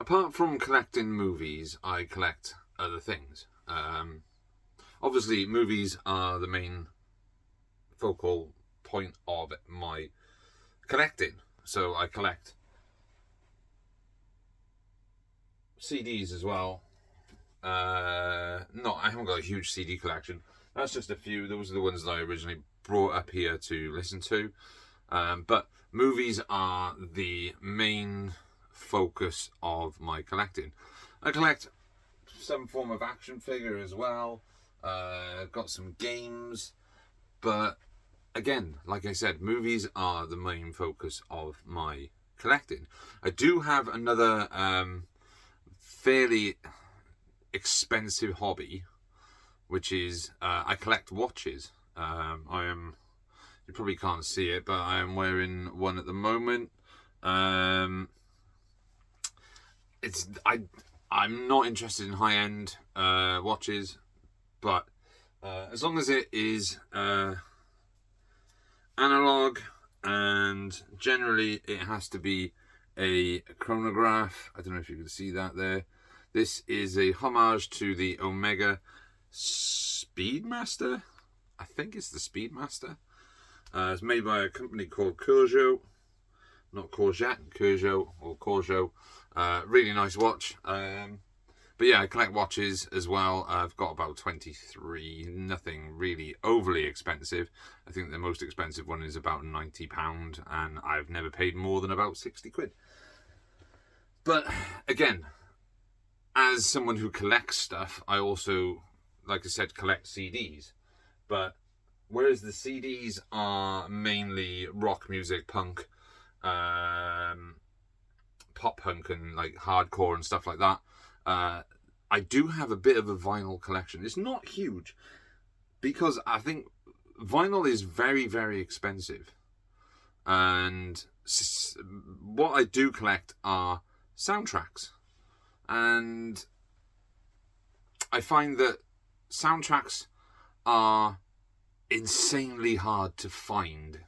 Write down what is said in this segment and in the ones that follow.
apart from collecting movies, I collect other things. Obviously, movies are the main focal point of my collecting. So I collect CDs as well. No, I haven't got a huge CD collection. That's just a few. Those are the ones that I originally brought up here to listen to. But movies are the main focus of my collecting. I collect some form of action figure as well. Got some games. But again, like I said, movies are the main focus of my collecting. I do have another fairly expensive hobby, which is I collect watches. You probably can't see it, but I am wearing one at the moment. I'm not interested in high end watches, but as long as it is analog, and generally it has to be a chronograph. I don't know if you can see that there. This is a homage to the Omega Speedmaster. I think it's the Speedmaster. It's made by a company called Courgeot. Not Courgette, Courgeot or Courgeot. Really nice watch. But yeah, I collect watches as well. I've got about 23. Nothing really overly expensive. I think the most expensive one is about £90, and I've never paid more than about 60 quid. But again, as someone who collects stuff, I also, like I said, collect CDs. But whereas the CDs are mainly rock music, punk, pop punk, and like hardcore and stuff like that, I do have a bit of a vinyl collection. It's not huge because I think vinyl is very, very expensive. And what I do collect are soundtracks. And I find that soundtracks are insanely hard to find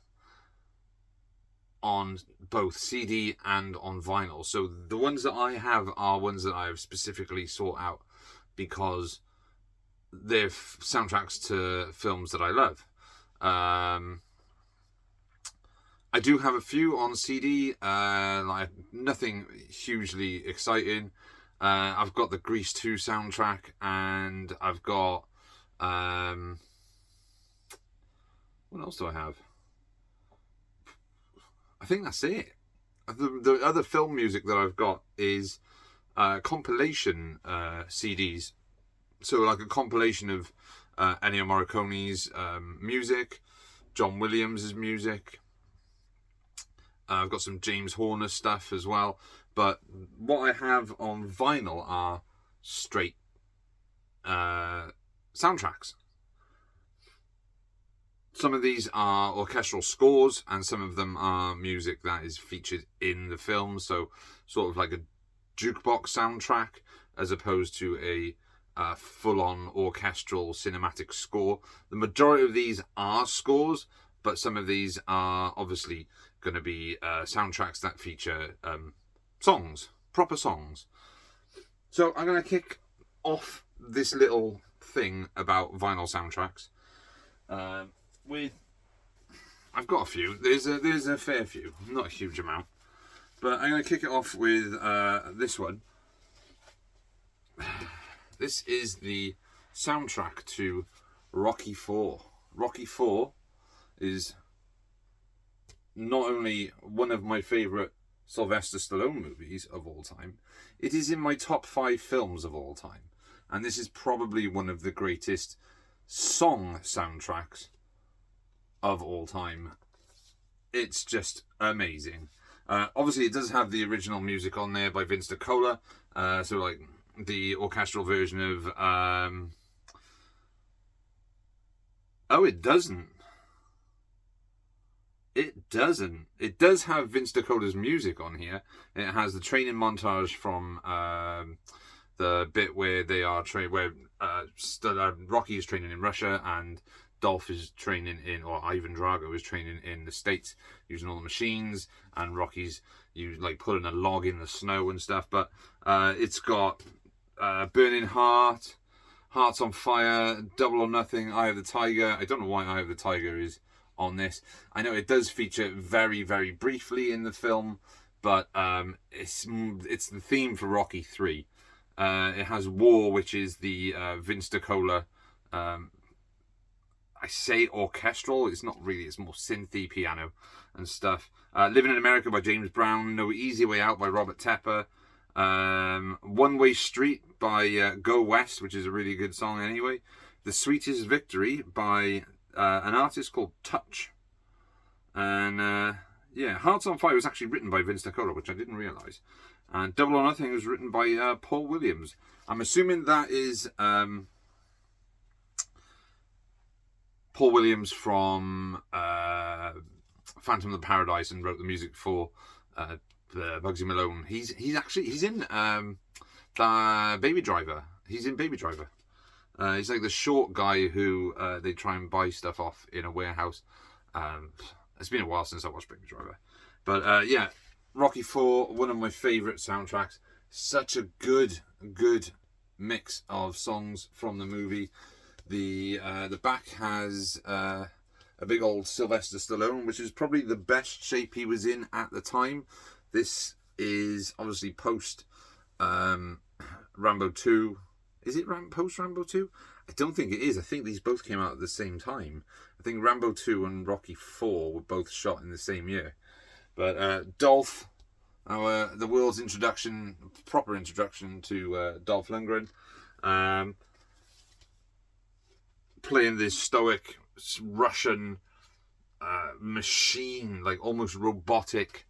on both CD and on vinyl. So the ones that I have are ones that I have specifically sought out because they're soundtracks to films that I love. I do have a few on CD, like nothing hugely exciting. I've got the Grease 2 soundtrack, and I've got what else do I have? I think that's it. The other film music that I've got is compilation CDs. So like a compilation of Ennio Morricone's music, John Williams' music. I've got some James Horner stuff as well. But what I have on vinyl are straight soundtracks. Some of these are orchestral scores, and some of them are music that is featured in the film. So sort of like a jukebox soundtrack as opposed to a full-on orchestral cinematic score. The majority of these are scores, but some of these are obviously going to be soundtracks that feature songs, proper songs. So I'm going to kick off this little thing about vinyl soundtracks with, I've got a few. There's a fair few, not a huge amount, but I'm going to kick it off with this one. This is the soundtrack to Rocky IV. Rocky IV is not only one of my favourite Sylvester Stallone movies of all time, it is in my top 5 films of all time. And this is probably one of the greatest song soundtracks of all time. It's just amazing. Obviously, it does have the original music on there by Vince DiCola. So, like, the orchestral version of... Oh, it doesn't. It doesn't. It does have Vince DiCola's music on here. It has the training montage from the bit where they are Rocky is training in Russia, and Dolph is training in, or Ivan Drago is training in the States using all the machines, and Rocky's you like putting a log in the snow and stuff. But it's got Burning Heart, Hearts on Fire, Double or Nothing, Eye of the Tiger. I don't know why Eye of the Tiger is on this. I know it does feature very, very briefly in the film, but it's the theme for Rocky 3. It has War, which is the Vince DiCola, I say orchestral, it's not really, it's more synthy piano and stuff. Living in America by James Brown, No Easy Way Out by Robert Tepper, One Way Street by Go West, which is a really good song anyway. The Sweetest Victory by an artist called Touch. And yeah, Hearts on Fire was actually written by Vince DiCola, which I didn't realise. And Double or Nothing was written by Paul Williams. I'm assuming that is Paul Williams from Phantom of the Paradise, and wrote the music for Bugsy Malone. He's in the Baby Driver. He's in Baby Driver. He's like the short guy who they try and buy stuff off in a warehouse. It's been a while since I watched Baby Driver. But yeah, Rocky IV, one of my favourite soundtracks. Such a good mix of songs from the movie. The back has a big old Sylvester Stallone, which is probably the best shape he was in at the time. This is obviously post Rambo 2. Is it post Rambo 2? I don't think it is. I think these both came out at the same time. I think Rambo 2 and Rocky 4 were both shot in the same year. But Dolph, the world's proper introduction to Dolph Lundgren, playing this stoic Russian machine, like almost robotic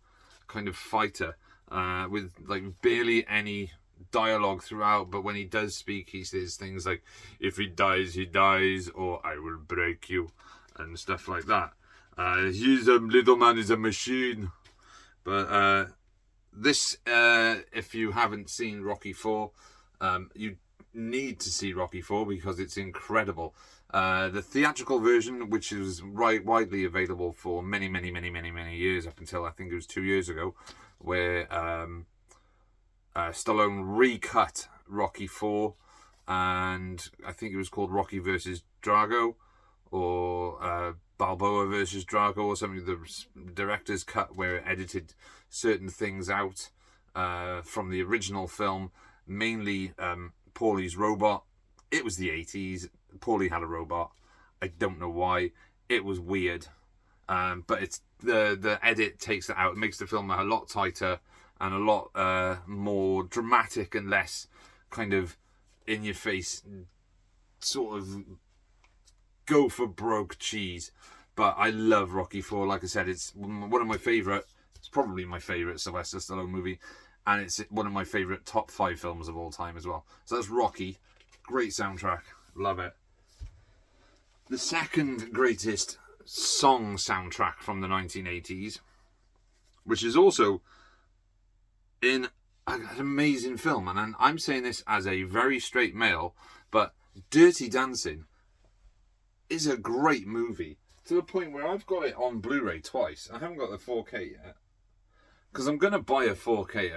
kind of fighter, with like barely any dialogue throughout, but when he does speak, he says things like, if he dies, or I will break you, and stuff like that. He's a little man is a machine. But this, if you haven't seen Rocky IV, you need to see Rocky IV because it's incredible. The theatrical version, which is widely available for many years, up until I think it was 2 years ago, where Stallone recut Rocky IV, and I think it was called Rocky versus Drago, or Balboa versus Drago, or something. The director's cut, where it edited certain things out from the original film, mainly Paulie's robot. It was the 80s. Paulie had a robot. I don't know why. It was weird. But it's the edit takes it out. It makes the film a lot tighter and a lot more dramatic and less kind of in your face, sort of go for broke cheese. But I love Rocky IV. Like I said, it's one of my favourite. It's probably my favourite Sylvester Stallone movie, and it's one of my favourite top 5 films of all time as well. So that's Rocky. Great soundtrack. Love it. The second greatest song soundtrack from the 1980s, which is also in an amazing film, and I'm saying this as a very straight male, but Dirty Dancing is a great movie, to the point where I've got it on Blu-ray twice. I haven't got the 4K yet, because I'm going to buy a 4K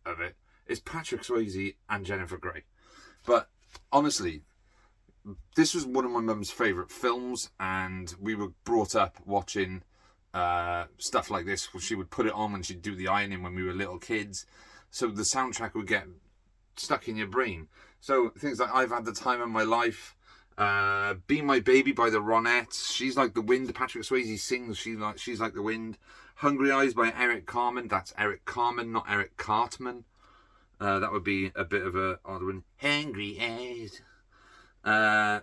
of it. It's Patrick Swayze and Jennifer Grey. But honestly, this was one of my mum's favourite films, and we were brought up watching stuff like this. She would put it on when she'd do the ironing when we were little kids, so the soundtrack would get stuck in your brain. So things like I've Had the Time of My Life, Be My Baby by the Ronettes, She's Like the Wind, Patrick Swayze sings She's Like the Wind, Hungry Eyes by Eric Carmen. That's Eric Carmen, not Eric Cartman. That would be a bit of a odd one. Hungry Eyes.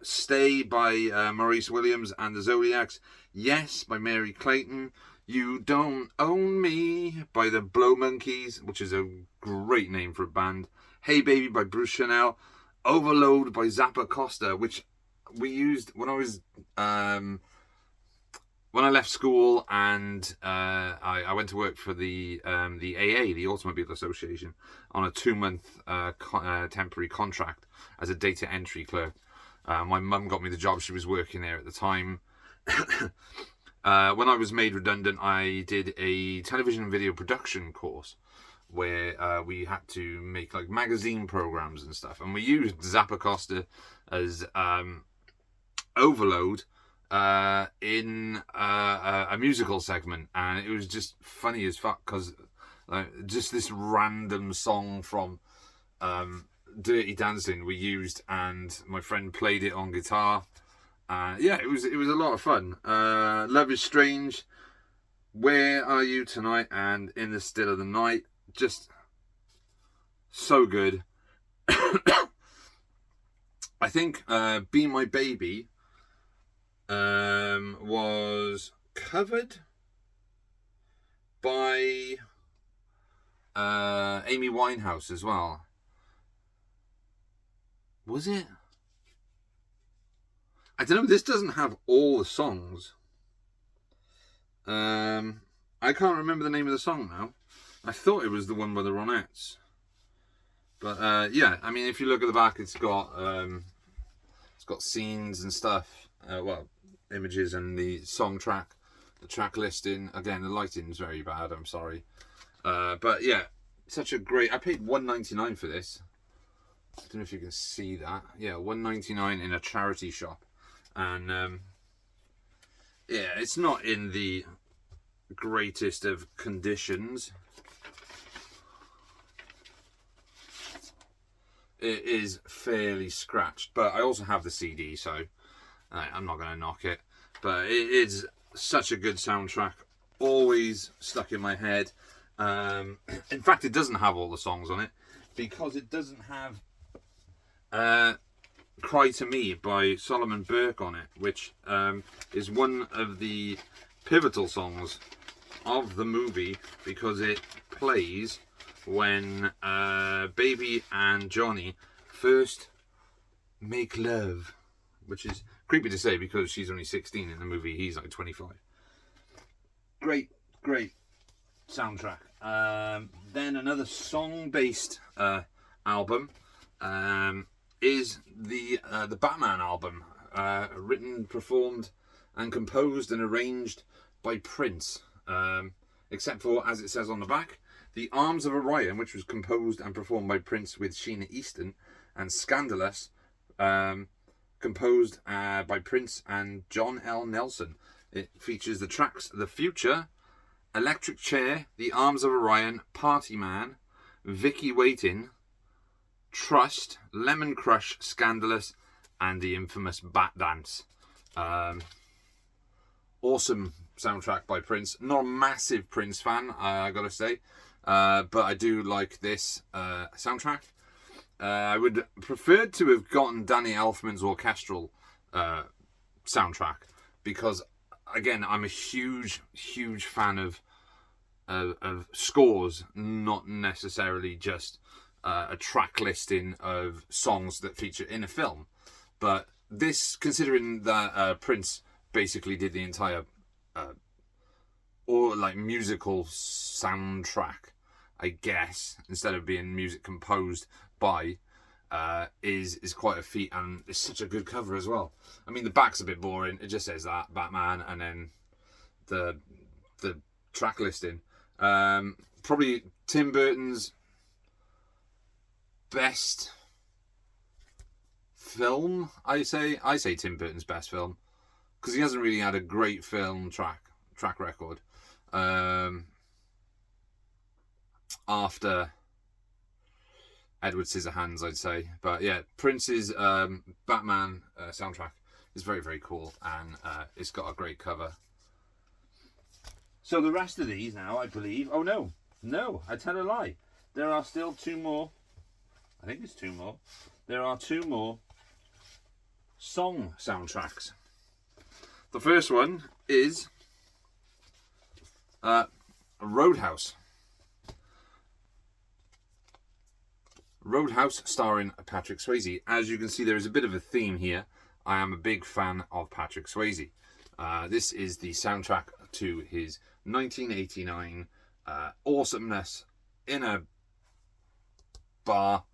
Stay by Maurice Williams and the Zodiacs. Yes by Mary Clayton. You Don't Own Me by the Blow Monkeys, which is a great name for a band. Hey Baby by Bruce Chanel. Overload by Zappa Costa, which we used when I was when I left school, and I went to work for the AA, the Automobile Association, on a 2-month temporary contract as a data entry clerk. My mum got me the job. She was working there at the time. When I was made redundant, I did a television and video production course where we had to make like magazine programs and stuff, and we used Zappacosta as overload in a musical segment, and it was just funny as fuck because just this random song from Dirty Dancing we used, and my friend played it on guitar. Yeah, it was a lot of fun. Love is Strange, Where Are You Tonight, and In the Still of the Night, just so good. I think Be My Baby was covered by Amy Winehouse as well. Was it? I don't know. This doesn't have all the songs. I can't remember the name of the song now. I thought it was the one by the Ronettes. But yeah, I mean, if you look at the back, it's got scenes and stuff. Well, images and the song track, the track listing. Again, the lighting's very bad. I'm sorry. But yeah, such a great. I paid $1.99 for this. I don't know if you can see that. Yeah, $1.99 in a charity shop, and yeah, it's not in the greatest of conditions. It is fairly scratched, but I also have the CD, so I'm not going to knock it. But it is such a good soundtrack, always stuck in my head. In fact, it doesn't have all the songs on it because it doesn't have Cry to Me by Solomon Burke on it, which is one of the pivotal songs of the movie because it plays when Baby and Johnny first make love, which is creepy to say because she's only 16 in the movie, he's like 25. Great soundtrack. Then another song-based album is the Batman album, written, performed, and composed and arranged by Prince. Except for, as it says on the back, The Arms of Orion, which was composed and performed by Prince with Sheena Easton, and Scandalous, composed by Prince and John L. Nelson. It features the tracks The Future, Electric Chair, The Arms of Orion, Party Man, Vicky Waiting, Trust, Lemon Crush, Scandalous, and the infamous Bat Dance. Awesome soundtrack by Prince. Not a massive Prince fan, I gotta say, but I do like this soundtrack. I would prefer to have gotten Danny Elfman's orchestral soundtrack because, again, I'm a huge fan of scores, not necessarily just a track listing of songs that feature in a film. But this, considering that Prince basically did the entire or like musical soundtrack, I guess, instead of being music composed by, is quite a feat, and it's such a good cover as well. I mean, the back's a bit boring. It just says that Batman and then the track listing. Probably Tim Burton's best film, I say Tim Burton's best film, because he hasn't really had a great film track record after Edward Scissorhands, I'd say. But yeah, Prince's Batman soundtrack is very, very cool, and it's got a great cover. So the rest of these now, I believe... Oh, no, I tell a lie. There are still two more. I think it's two more. There are two more song soundtracks. The first one is Roadhouse. Roadhouse starring Patrick Swayze. As you can see, there is a bit of a theme here. I am a big fan of Patrick Swayze. This is the soundtrack to his 1989 awesomeness in a bar,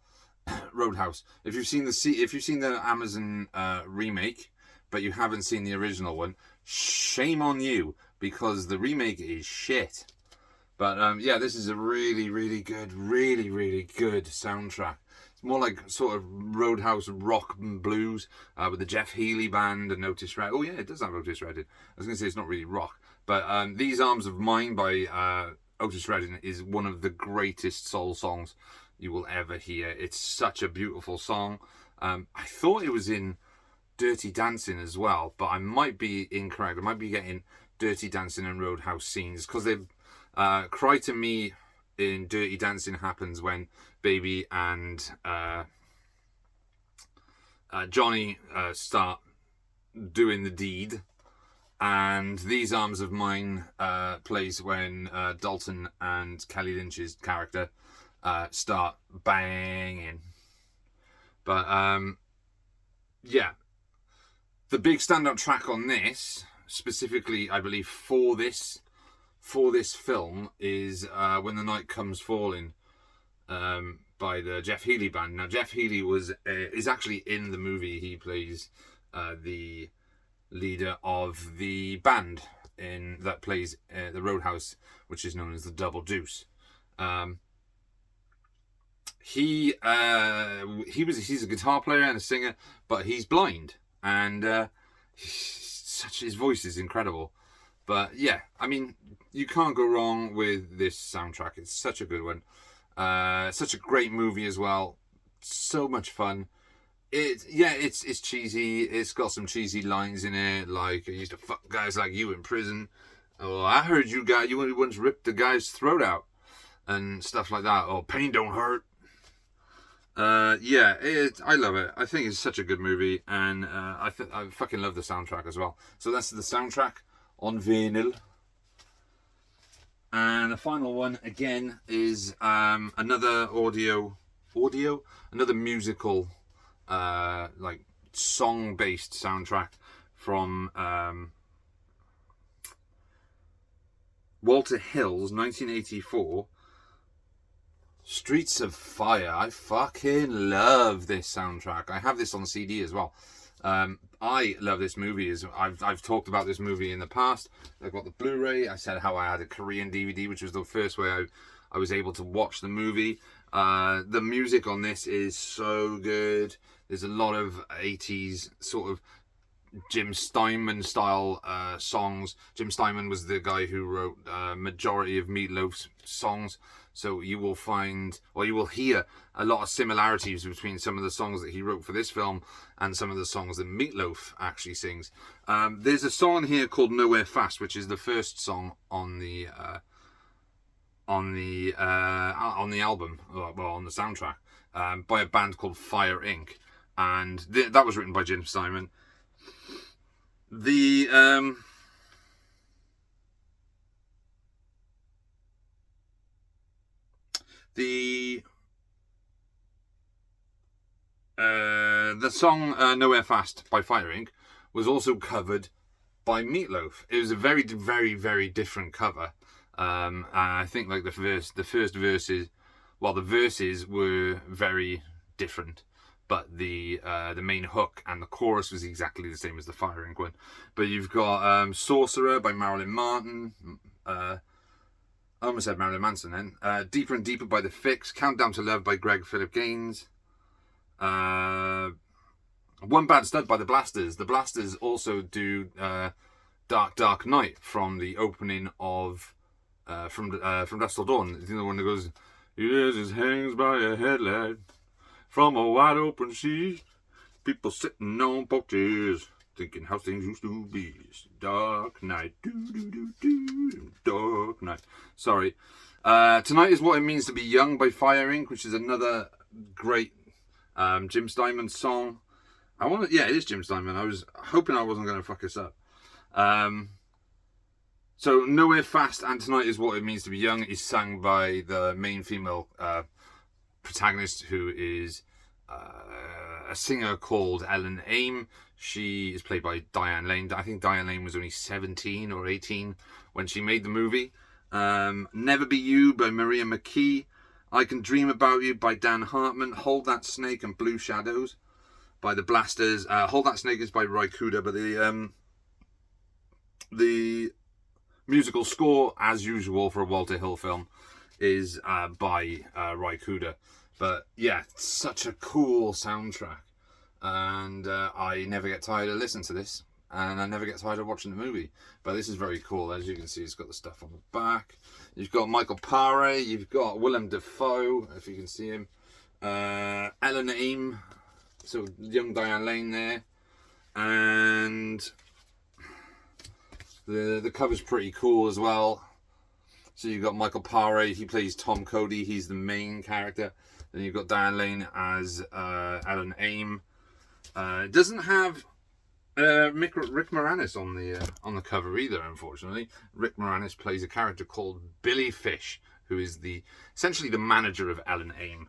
Roadhouse. If you've seen the Amazon remake but you haven't seen the original one, shame on you, because the remake is shit. But yeah, this is a really, really good soundtrack. It's more like sort of Roadhouse rock and blues with the Jeff Healey band and Otis Redding. Oh yeah, it does have Otis Redding. I was going to say it's not really rock. But These Arms of Mine by Otis Redding is one of the greatest soul songs you will ever hear. It's such a beautiful song. I thought it was in Dirty Dancing as well, but I might be incorrect. I might be getting Dirty Dancing and Roadhouse scenes, because they Cry to Me in Dirty Dancing happens when Baby and Johnny start doing the deed, and These Arms of Mine plays when Dalton and Kelly Lynch's character start banging. But yeah, the big standout track on this, specifically I believe for this film, is When the Night Comes Falling by the Jeff Healey band. Now Jeff Healey is actually in the movie. He plays the leader of the band that plays the Roadhouse, which is known as the Double Deuce. He's a guitar player and a singer, but he's blind, and his voice is incredible. But yeah, I mean, you can't go wrong with this soundtrack. It's such a good one. Such a great movie as well. So much fun. It's cheesy. It's got some cheesy lines in it, like, I used to fuck guys like you in prison. Or I heard you once ripped a guy's throat out, and stuff like that. Or pain don't hurt. I love it. I think it's such a good movie, and I fucking love the soundtrack as well. So that's the soundtrack on vinyl. And the final one again is another another musical, like song-based soundtrack from Walter Hill's 1984 Streets of Fire. I fucking love this soundtrack. I have this on CD as well. I love this movie. I've talked about this movie in the past. I've got the Blu-ray. I said how I had a Korean DVD, which was the first way I was able to watch the movie. The music on this is so good. There's a lot of 80s sort of Jim Steinman style songs. Jim Steinman was the guy who wrote majority of Meatloaf's songs. So you will hear a lot of similarities between some of the songs that he wrote for this film and some of the songs that Meatloaf actually sings. There's a song here called Nowhere Fast, which is the first song on the album, well, on the soundtrack, by a band called Fire Inc. And that was written by Jim Steinman. The song Nowhere Fast by Fire Inc. was also covered by Meatloaf. It was a very, very, very different cover. And I think like the first verses, well, the verses were very different, but the main hook and the chorus was exactly the same as the Fire Inc. one. But you've got Sorcerer by Marilyn Martin. I almost said Marilyn Manson then. Deeper and Deeper by The Fix. Countdown to Love by Greg Philip Gaines. One Bad Stud by The Blasters. The Blasters also do Dark Dark Night from the opening of from Dusk Till Dawn. The one that goes, "He just hangs by a headlight from a wide open sea. People sitting on porches thinking how things used to be. Dark night, dark night." Sorry. Tonight Is What It Means to Be Young by Fire Inc., which is another great Jim Steinman song. It is Jim Steinman. I was hoping I wasn't going to fuck this up. So Nowhere Fast and Tonight Is What It Means to Be Young is sung by the main female protagonist, who is a singer called Ellen Aim. She is played by Diane Lane. I think Diane Lane was only 17 or 18 when she made the movie. Never Be You by Maria McKee. I Can Dream About You by Dan Hartman. Hold That Snake and Blue Shadows by the Blasters. Hold That Snake is by Ry Cooder, but the musical score, as usual for a Walter Hill film, is by Ry Cooder. But yeah, such a cool soundtrack, and I never get tired of listening to this, and I never get tired of watching the movie. But this is very cool. As you can see, it's got the stuff on the back. You've got Michael Paré, you've got Willem Dafoe, if you can see him, Ellen Aim, so young Diane Lane there, and the cover's pretty cool as well. So you've got Michael Paré, he plays Tom Cody, he's the main character. Then you've got Diane Lane as Ellen Aim. It doesn't have Rick Moranis on the cover either, unfortunately. Rick Moranis plays a character called Billy Fish, who is essentially the manager of Ellen Aim.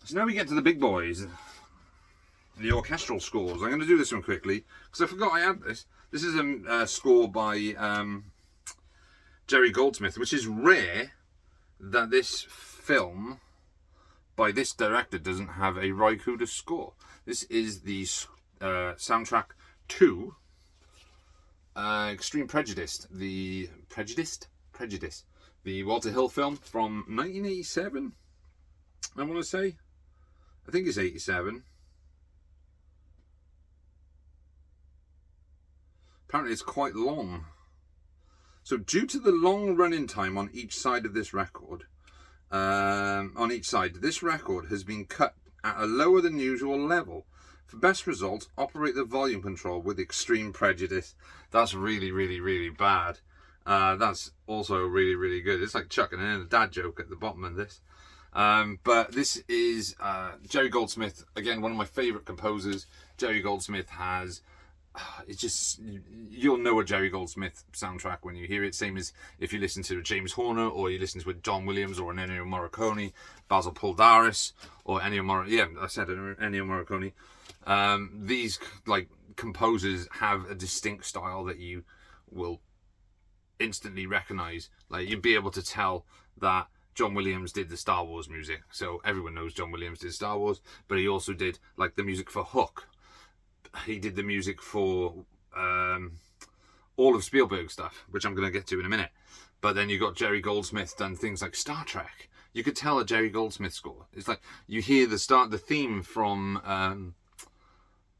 So now we get to the big boys, the orchestral scores. I'm going to do this one quickly because I forgot I had this. This is a score by Jerry Goldsmith, which is rare that this film by this director doesn't have a Ry Cooder score. This is the soundtrack to Extreme Prejudice, the Walter Hill film from 1987. I want to say, I think it's 87. Apparently it's quite long. So due to the long running time on each side of this record, this record has been cut at a lower than usual level. For best results, operate the volume control with Extreme Prejudice. That's really, really, really bad. That's also really, really good. It's like chucking in a dad joke at the bottom of this. But this is Jerry Goldsmith, again, one of my favourite composers. Jerry Goldsmith has... It's just, you'll know a Jerry Goldsmith soundtrack when you hear it. Same as if you listen to James Horner, or you listen to a John Williams, or an Ennio Morricone, Basil Poldaris, or Ennio Morricone. These like composers have a distinct style that you will instantly recognize. Like, you'd be able to tell that John Williams did the Star Wars music, so everyone knows John Williams did Star Wars, but he also did like the music for Hook. He did the music for all of Spielberg's stuff, which I'm going to get to in a minute. But then you got Jerry Goldsmith done things like Star Trek. You could tell a Jerry Goldsmith score. It's like you hear the theme from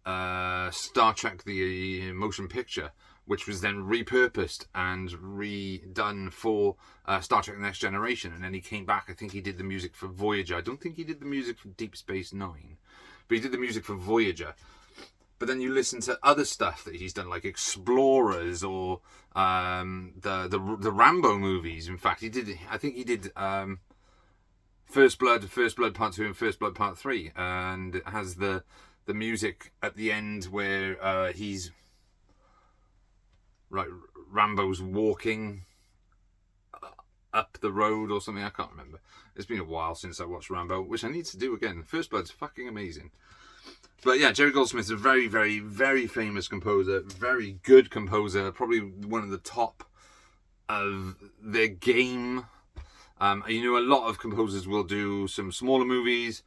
Star Trek, the motion picture, which was then repurposed and redone for Star Trek: The Next Generation. And then he came back. I think he did the music for Voyager. I don't think he did the music for Deep Space Nine, but he did the music for Voyager. But then you listen to other stuff that he's done, like Explorers or the Rambo movies. In fact, I think he did First Blood Part 2 and First Blood Part 3, and it has the music at the end where he's Rambo's walking up the road or something. I can't remember. It's been a while since I watched Rambo, which I need to do again. First Blood's fucking amazing. But yeah, Jerry Goldsmith is a very, very, very famous composer, very good composer, probably one of the top of their game. A lot of composers will do some smaller movies,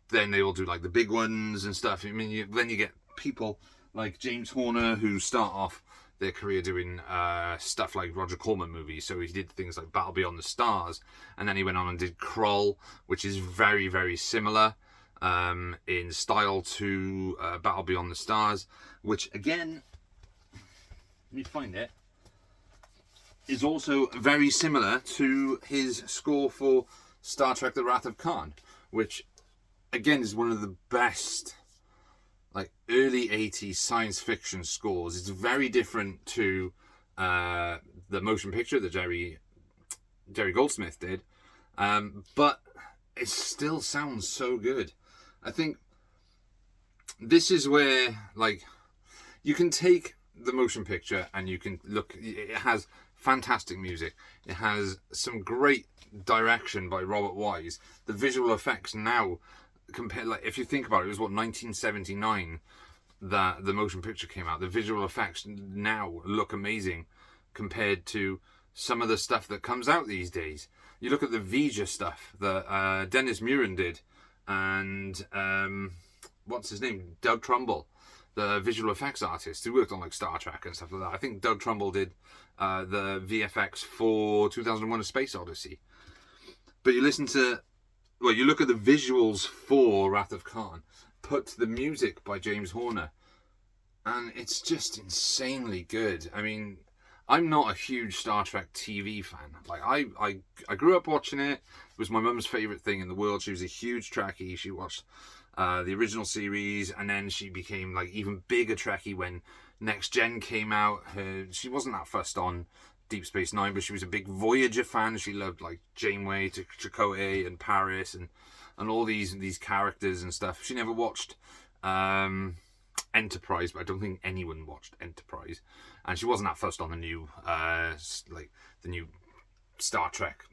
then they will do like the big ones and stuff. I mean, then you get people like James Horner who start off their career doing stuff like Roger Corman movies. So he did things like Battle Beyond the Stars, and then he went on and did Krull, which is very, very similar in style to Battle Beyond the Stars, which again, let me find it, is also very similar to his score for Star Trek: The Wrath of Khan, which again is one of the best like early 80s science fiction scores. It's very different to the motion picture that Jerry Goldsmith did, but it still sounds so good. I think this is where, like, you can take the motion picture and you can look, it has fantastic music. It has some great direction by Robert Wise. The visual effects now, compared, like, if you think about it, it was 1979 that the motion picture came out. The visual effects now look amazing compared to some of the stuff that comes out these days. You look at the Vija stuff that Dennis Muren did, and what's his name? Doug Trumbull, the visual effects artist who worked on like Star Trek and stuff like that. I think Doug Trumbull did the VFX for 2001: A Space Odyssey. But you listen to, well, you look at the visuals for Wrath of Khan, put the music by James Horner, and it's just insanely good. I mean, I'm not a huge Star Trek TV fan. Like, I grew up watching it. It was my mum's favourite thing in the world. She was a huge Trekkie. She watched the original series, and then she became like even bigger Trekkie when Next Gen came out. She wasn't that fussed on Deep Space Nine, but she was a big Voyager fan. She loved like Janeway, Chakotay, and Paris, and all these characters and stuff. She never watched Enterprise, but I don't think anyone watched Enterprise, and she wasn't that fussed on the new the new Star Trek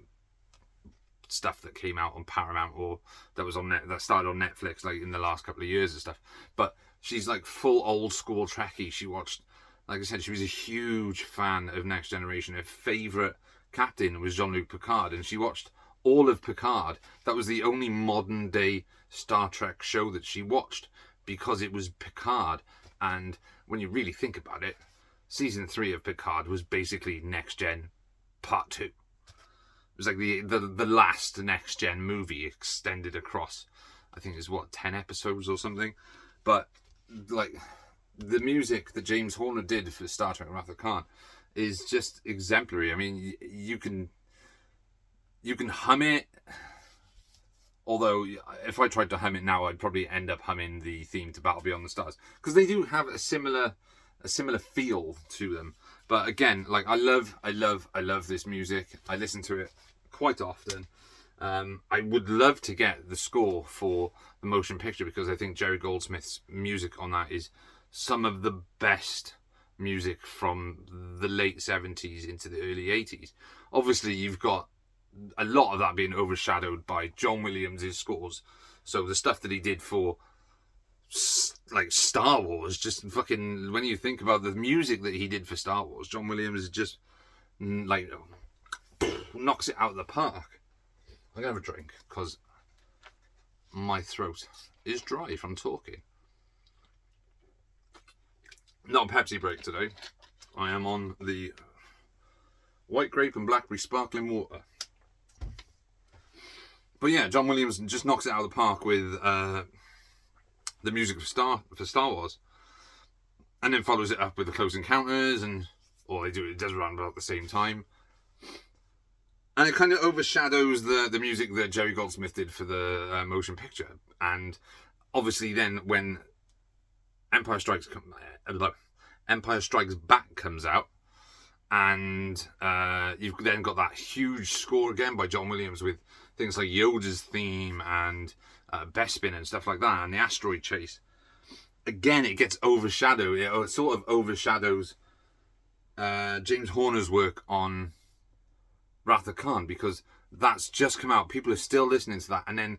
stuff that came out on Paramount or that was on that started on Netflix like in the last couple of years and stuff. But she's like full old school Trekkie. She watched, like I said, she was a huge fan of Next Generation. Her favourite captain was Jean-Luc Picard, and she watched all of Picard. That was the only modern day Star Trek show that she watched, because it was Picard. And when you really think about it, season 3 of Picard was basically Next Gen Part 2. It was like the last Next Gen movie extended across, I think it's 10 episodes or something. But like the music that James Horner did for Star Trek Wrath of Khan is just exemplary. I mean, you can hum it. Although, if I tried to hum it now, I'd probably end up humming the theme to Battle Beyond the Stars, because they do have a similar feel to them. But again, like I love this music. I listen to it quite often. I would love to get the score for the motion picture, because I think Jerry Goldsmith's music on that is some of the best music from the late 70s into the early 80s. Obviously, you've got a lot of that being overshadowed by John Williams' scores. So the stuff that he did for like Star Wars, just fucking, when you think about the music that he did for Star Wars, John Williams just like knocks it out of the park. I'm gonna have a drink because my throat is dry from talking. Not a Pepsi break today. I am on the white grape and blackberry sparkling water. But yeah, John Williams just knocks it out of the park with the music for Star Wars, and then follows it up with the Close Encounters, it does around about the same time, and it kind of overshadows the music that Jerry Goldsmith did for the motion picture. And obviously, then when Empire Strikes Back comes out, and you've then got that huge score again by John Williams with things like Yoda's theme and Bespin and stuff like that, and the asteroid chase. Again, it gets overshadowed. It sort of overshadows James Horner's work on Wrath of Khan, because that's just come out. People are still listening to that. And then,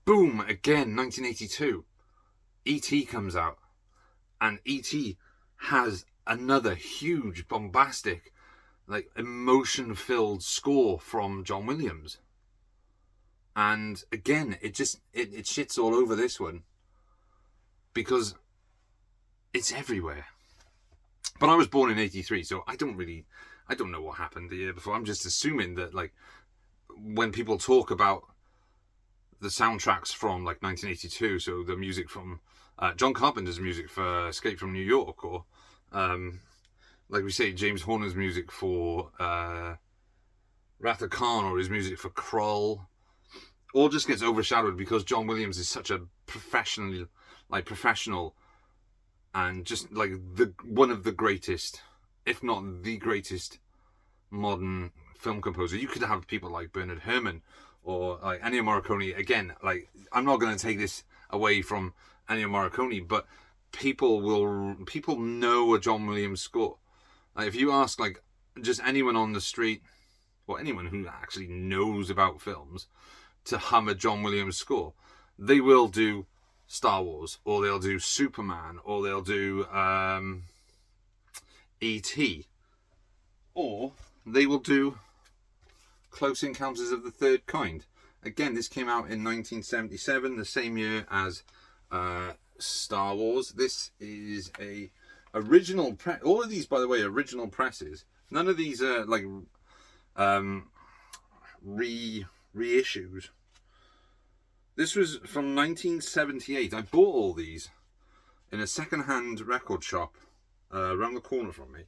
boom, again, 1982, E.T. comes out. And E.T. has another huge, bombastic, like emotion-filled score from John Williams. And again, it shits all over this one, because it's everywhere. But I was born in 83, so I don't know what happened the year before. I'm just assuming that, like, when people talk about the soundtracks from like 1982, so the music from John Carpenter's music for Escape from New York, or like we say, James Horner's music for Wrath of Khan, or his music for Krull, all just gets overshadowed because John Williams is such a professional, and just like one of the greatest, if not the greatest, modern film composer. You could have people like Bernard Herrmann or like Ennio Morricone. Again, like, I'm not going to take this away from Ennio Morricone, but people know a John Williams score. Like, if you ask like just anyone on the street, or anyone who actually knows about films, to hum a John Williams score, they will do Star Wars, or they'll do Superman, or they'll do E.T., or they will do Close Encounters of the Third Kind. Again, this came out in 1977, the same year as Star Wars. This is a original press. All of these, by the way, original presses. None of these are like reissues. This was from 1978. I bought all these in a second-hand record shop around the corner from me.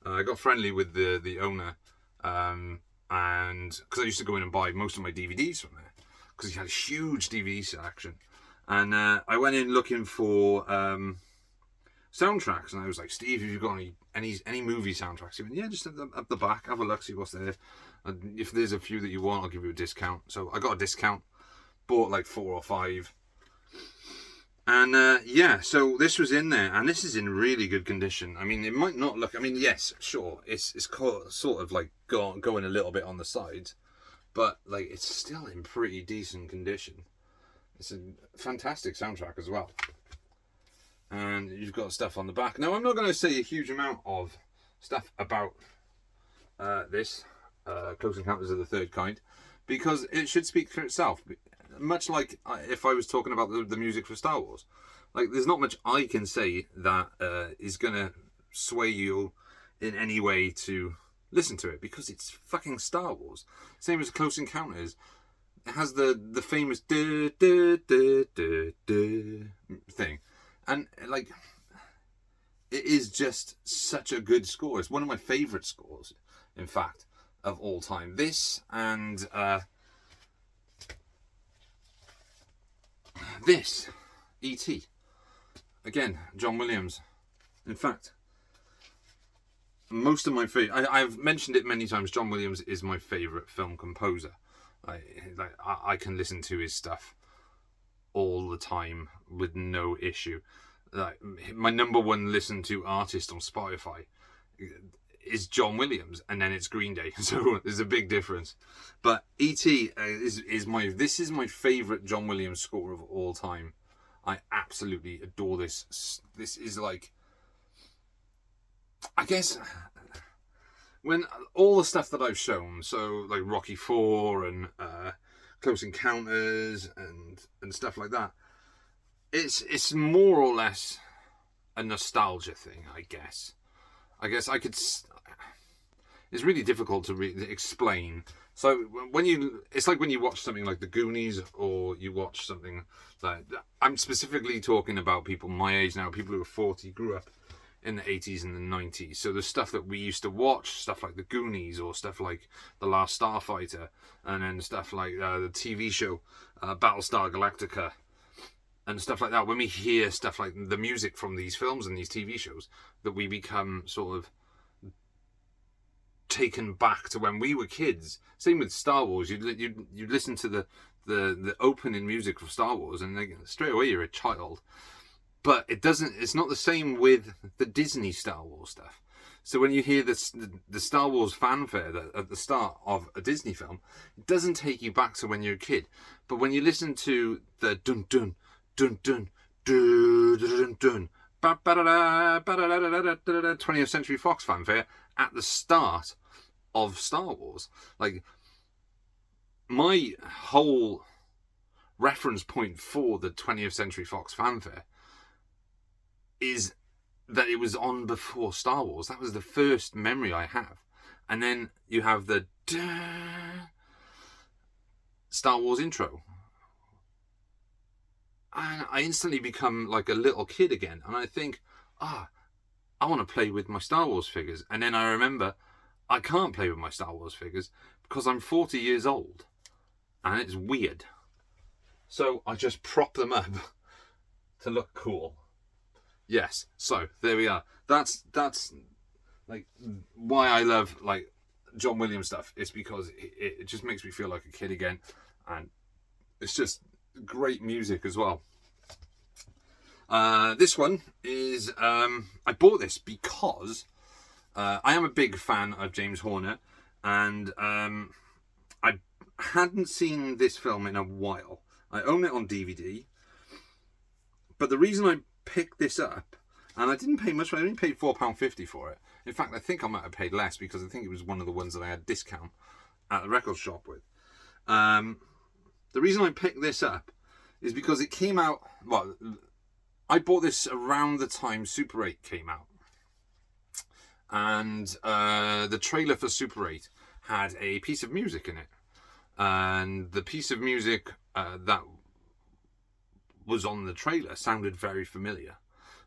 I got friendly with the owner, and because I used to go in and buy most of my DVDs from there, because he had a huge DVD selection. And I went in looking for soundtracks, and I was like, Steve, have you got any movie soundtracks? He went, yeah, just at the back, have a look, see what's there. And if there's a few that you want, I'll give you a discount. So I got a discount, bought like 4 or 5. And yeah, so this was in there, and this is in really good condition. I mean, it might not look, I mean, yes, sure, it's sort of like going a little bit on the sides, but like it's still in pretty decent condition. It's a fantastic soundtrack as well. And you've got stuff on the back. Now, I'm not going to say a huge amount of stuff about this, Close Encounters of the Third Kind, because it should speak for itself. Much like if I was talking about the music for Star Wars. Like, there's not much I can say that is going to sway you in any way to listen to it, because it's fucking Star Wars. Same as Close Encounters. It has the famous duh, duh, duh, duh, duh thing. And, like, it is just such a good score. It's one of my favourite scores, in fact, of all time. This and this, E.T. Again, John Williams. In fact, most of my favourite... I've mentioned it many times, John Williams is my favourite film composer. I can listen to his stuff all the time with no issue. Like, my number one listen to artist on Spotify is John Williams, and then it's Green Day. So there's a big difference. But E.T. is my favourite John Williams score of all time. I absolutely adore this. This is like, I guess, when all the stuff that I've shown, so like Rocky IV and Close Encounters and stuff like that, it's more or less a nostalgia thing, I guess. I could... It's really difficult to explain. So it's like when you watch something like The Goonies, or you watch something like... I'm specifically talking about people my age now, people who are 40, grew up in the 80s and the 90s. So the stuff that we used to watch, stuff like The Goonies, or stuff like The Last Starfighter, and then stuff like the TV show Battlestar Galactica, and stuff like that. When we hear stuff like the music from these films and these TV shows, that we become sort of taken back to when we were kids. Same with Star Wars. You listen to the opening music of Star Wars, and straight away you're a child. But it's not the same with the Disney Star Wars stuff. So when you hear the Star Wars fanfare at the start of a Disney film, it doesn't take you back to when you're a kid. But when you listen to the dun dun dun dun dun dun dun 20th Century Fox fanfare at the start of Star Wars, like, my whole reference point for the 20th Century Fox fanfare is that it was on before Star Wars. That was the first memory I have. And then you have the Star Wars intro, and I instantly become like a little kid again, and I think, I want to play with my Star Wars figures. And then I remember I can't play with my Star Wars figures because I'm 40 years old, and it's weird. So I just prop them up to look cool. Yes, so there we are. That's like why I love like John Williams stuff. It's because it just makes me feel like a kid again, and it's just great music as well. This one is I bought this because I am a big fan of James Horner, and I hadn't seen this film in a while. I own it on DVD, but the reason I picked this up, and I didn't pay much, I only paid £4.50 for it. In fact, I think I might have paid less, because I think it was one of the ones that I had discount at the record shop with. The reason I picked this up is because it came out, well, I bought this around the time Super 8 came out. And the trailer for Super 8 had a piece of music in it. And the piece of music that was on the trailer sounded very familiar,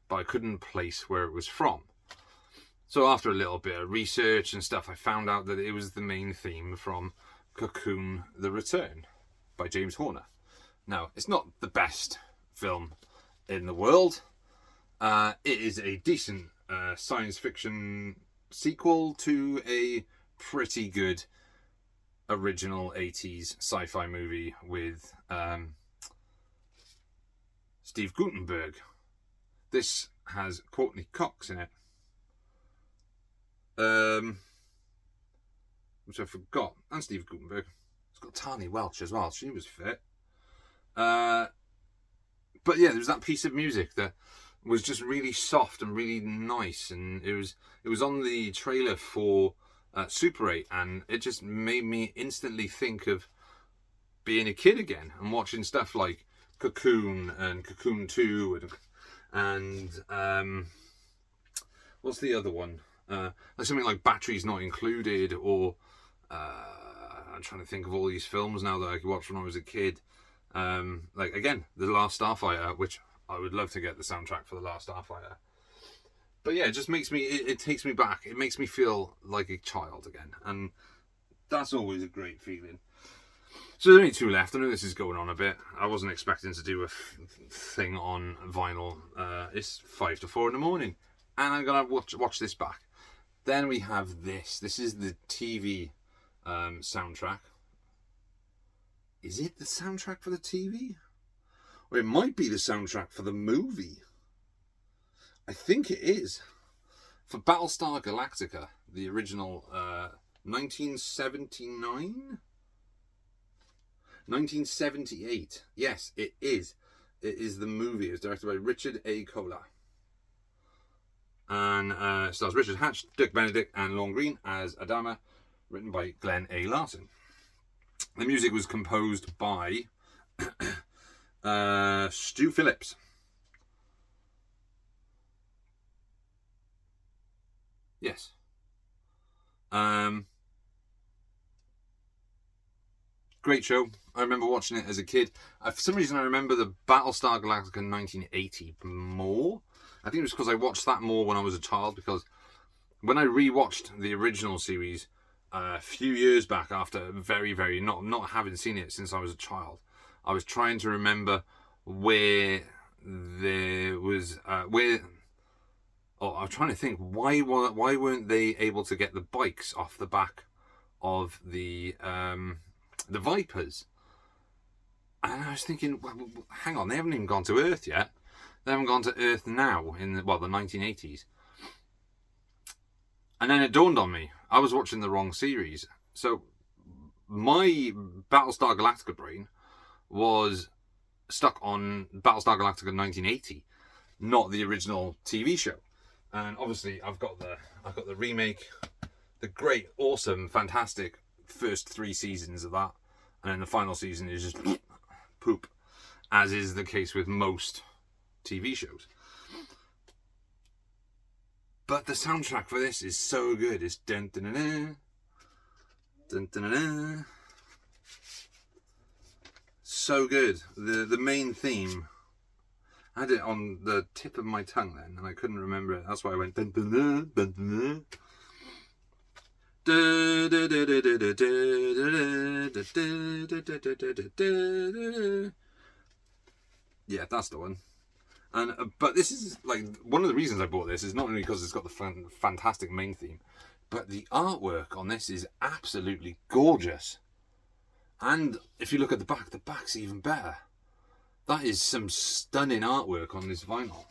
but I couldn't place where it was from. So after a little bit of research and stuff, I found out that it was the main theme from Cocoon: The Return by James Horner. Now, it's not the best film in the world. It is a decent science fiction sequel to a pretty good original 80s sci-fi movie with Steve Guttenberg. This has Courtney Cox in it. Which I forgot. And Steve Guttenberg. It's got Tani Welch as well. She was fit. But yeah, there was that piece of music that was just really soft and really nice, and it was on the trailer for Super 8, and it just made me instantly think of being a kid again and watching stuff like Cocoon and Cocoon 2 and what's the other one? Like something like Batteries Not Included, or I'm trying to think of all these films now that I could watch when I was a kid. Like again, The Last Starfighter, which I would love to get the soundtrack for The Last Starfighter. But yeah, it just makes me, it takes me back. It makes me feel like a child again, and that's always a great feeling. So there's only 2 left. I know this is going on a bit. I wasn't expecting to do a thing on vinyl. It's 5 to 4 in the morning, and I'm gonna watch this back. Then we have this. This is the TV soundtrack. Is it the soundtrack for the TV? Or it might be the soundtrack for the movie. I think it is. For Battlestar Galactica, the original 1979? 1978. Yes, it is. It is the movie. It was directed by Richard A. Cola. And stars Richard Hatch, Dirk Benedict, and Lorne Greene as Adama, written by Glenn A. Larson. The music was composed by Stu Phillips. Yes. Great show. I remember watching it as a kid. For some reason, I remember the Battlestar Galactica 1980 more. I think it was because I watched that more when I was a child, because when I rewatched the original series a few years back, after very not having seen it since I was a child, I was trying to remember where there was I was trying to think why weren't they able to get the bikes off the back of the Vipers? And I was thinking, well, hang on, they haven't even gone to Earth yet. They haven't gone to Earth now in the 1980s. And then it dawned on me, I was watching the wrong series. So my Battlestar Galactica brain was stuck on Battlestar Galactica 1980, not the original TV show. And obviously I've got the remake, the great, awesome, fantastic first 3 seasons of that, and then the final season is just poop, as is the case with most TV shows. But the soundtrack for this is so good. It's dun dun dun dun dun dun. So good. The main theme, I had it on the tip of my tongue then, and I couldn't remember it. That's why I went dun dun dun dun dun. Yeah, that's the one. And but this is like one of the reasons I bought this is not only because it's got the fantastic main theme, but the artwork on this is absolutely gorgeous. And if you look at the back's even better. That is some stunning artwork on this vinyl.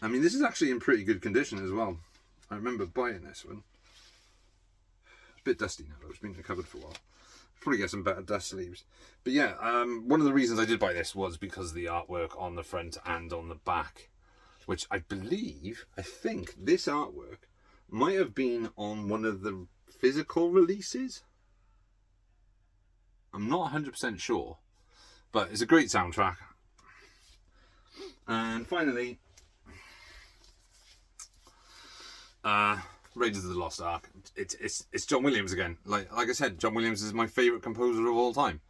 I mean, this is actually in pretty good condition as well. I remember buying this one. It's a bit dusty now though, it's been in the cupboard for a while. Probably get some better dust sleeves. But yeah, one of the reasons I did buy this was because of the artwork on the front and on the back, which I think this artwork might have been on one of the physical releases. I'm not 100% sure, but it's a great soundtrack. And finally, Raiders of the Lost Ark. It's John Williams again. Like I said, John Williams is my favourite composer of all time.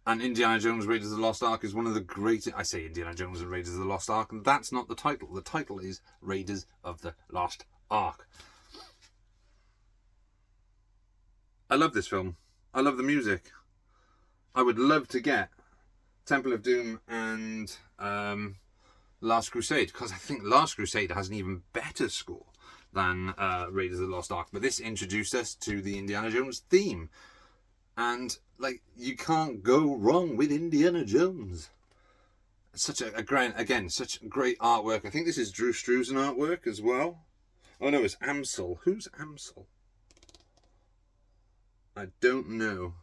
And Indiana Jones Raiders of the Lost Ark is one of the greatest... I say Indiana Jones and Raiders of the Lost Ark, and that's not the title. The title is Raiders of the Lost Ark. I love this film. I love the music. I would love to get Temple of Doom and Last Crusade, because I think Last Crusade has an even better score than Raiders of the Lost Ark. But this introduced us to the Indiana Jones theme. And, like, you can't go wrong with Indiana Jones. Such a great, again, such great artwork. I think this is Drew Struzan artwork as well. Oh no, it's Amsel. Who's Amsel? I don't know.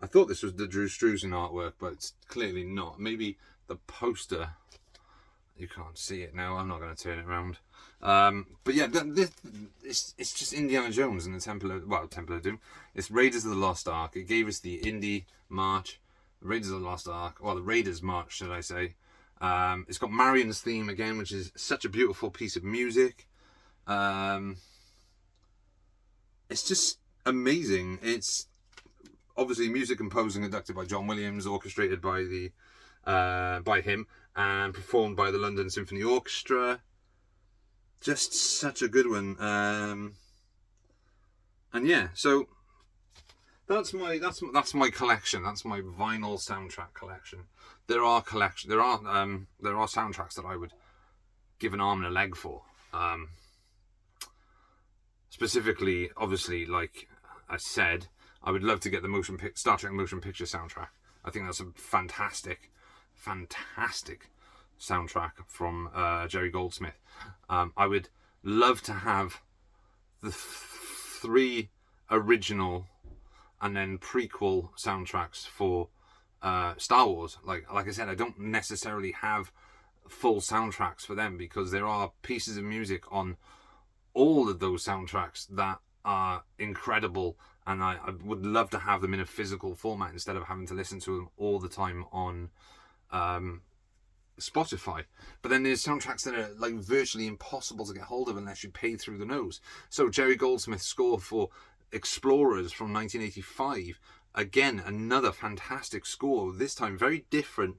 I thought this was the Drew Struzan artwork, but it's clearly not. Maybe the poster. You can't see it now. I'm not going to turn it around. But yeah, it's just Indiana Jones and the Temple of Doom. It's Raiders of the Lost Ark. It gave us the Indy March, Raiders of the Lost Ark, the Raiders March, should I say. It's got Marion's theme again, which is such a beautiful piece of music. It's just amazing. It's obviously music composed and conducted by John Williams, orchestrated by him, and performed by the London Symphony Orchestra. Just such a good one. And yeah, so that's my collection. That's my vinyl soundtrack collection. There are soundtracks that I would give an arm and a leg for. Specifically, obviously, like I said, I would love to get the Star Trek motion picture soundtrack. I think that's a fantastic soundtrack from Jerry Goldsmith. I would love to have the 3 original and then prequel soundtracks for Star Wars. Like I said, I don't necessarily have full soundtracks for them, because there are pieces of music on all of those soundtracks that are incredible, and I would love to have them in a physical format instead of having to listen to them all the time on Spotify. But then there's soundtracks that are like virtually impossible to get hold of unless you pay through the nose. So Jerry Goldsmith's score for Explorers from 1985, again another fantastic score, this time very different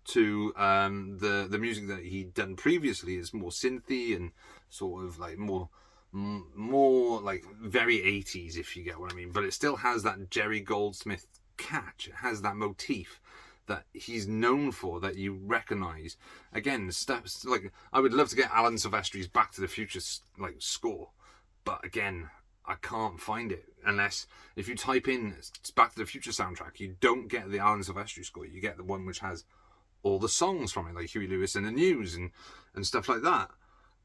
to the music that he'd done previously. It's more synthy and sort of like more like very 80s, if you get what I mean, but it still has that Jerry Goldsmith catch. It has that motif that he's known for, that you recognise. Again, steps like I would love to get Alan Silvestri's Back to the Future like score, but again, I can't find it unless if you type in Back to the Future soundtrack, you don't get the Alan Silvestri score. You get the one which has all the songs from it, like Huey Lewis and the News and stuff like that.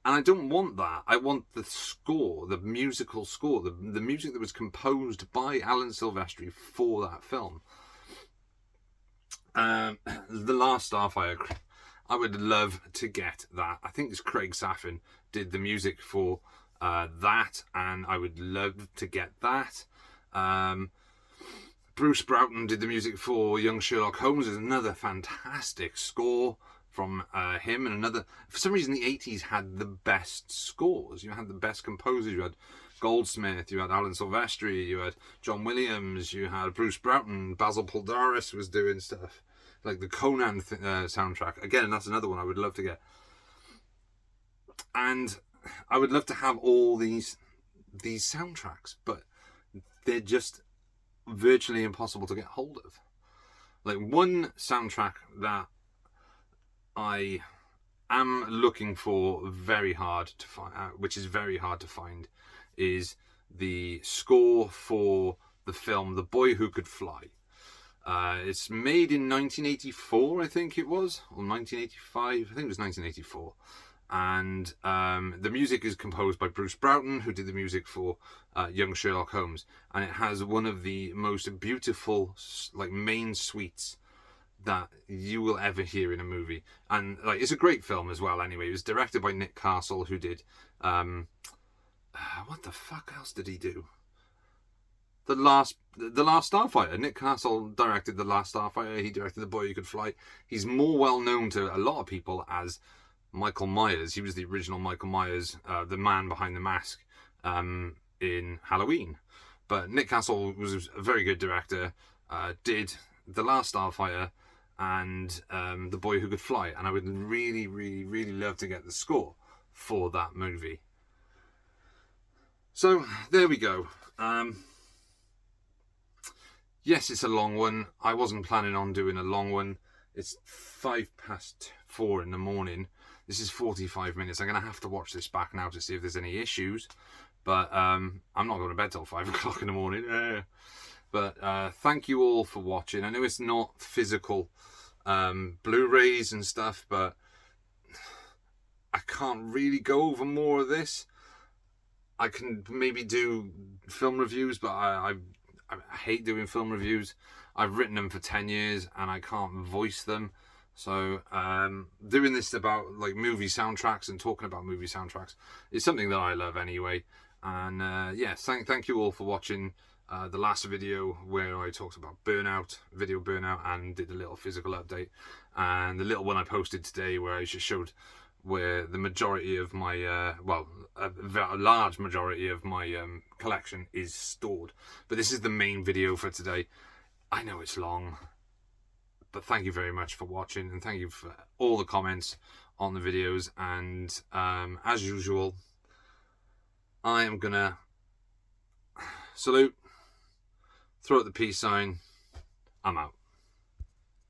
And I don't want that. I want the score, the musical score, the music that was composed by Alan Silvestri for that film. The Last Starfire, I would love to get that. I think it's Craig Saffin did the music for that, and I would love to get that. Bruce Broughton did the music for Young Sherlock Holmes. Is another fantastic score from him, and another. For some reason, the 80s had the best scores. You had the best composers. You had Goldsmith, you had Alan Silvestri, you had John Williams, you had Bruce Broughton, Basil Poldaris was doing stuff like the Conan soundtrack. Again, that's another one I would love to get, and I would love to have all these soundtracks, but they're just virtually impossible to get hold of. Like one soundtrack that I am looking for very hard to find, which is very hard to find, is the score for the film The Boy Who Could Fly. It's made in 1984, I think it was, or 1985. I think it was 1984. And the music is composed by Bruce Broughton, who did the music for Young Sherlock Holmes, and it has one of the most beautiful like main suites that you will ever hear in a movie. And like it's a great film as well. Anyway, it was directed by Nick Castle, who did what the fuck else did he do? The Last Starfighter. Nick Castle directed The Last Starfighter. He directed The Boy Who Could Fly. He's more well known to a lot of people as Michael Myers. He was the original Michael Myers, the man behind the mask in Halloween. But Nick Castle was a very good director. Did The Last Starfighter and The Boy Who Could Fly. And I would really, really, really love to get the score for that movie. So there we go. Yes, it's a long one. I wasn't planning on doing a long one. It's 4:05 in the morning. This is 45 minutes. I'm going to have to watch this back now to see if there's any issues. But I'm not going to bed till 5 o'clock in the morning. But thank you all for watching. I know it's not physical Blu-rays and stuff, but I can't really go over more of this. I can maybe do film reviews, but I hate doing film reviews. I've written them for 10 years and I can't voice them. So doing this about like movie soundtracks and talking about movie soundtracks is something that I love anyway. And yeah, thank you all for watching the last video where I talked about video burnout, and did a little physical update, and the little one I posted today where I just showed where the majority of my a large majority of my collection is stored. But this is the main video for today. I know it's long, but thank you very much for watching, and thank you for all the comments on the videos. And as usual, I am gonna salute, throw out the peace sign. I'm out.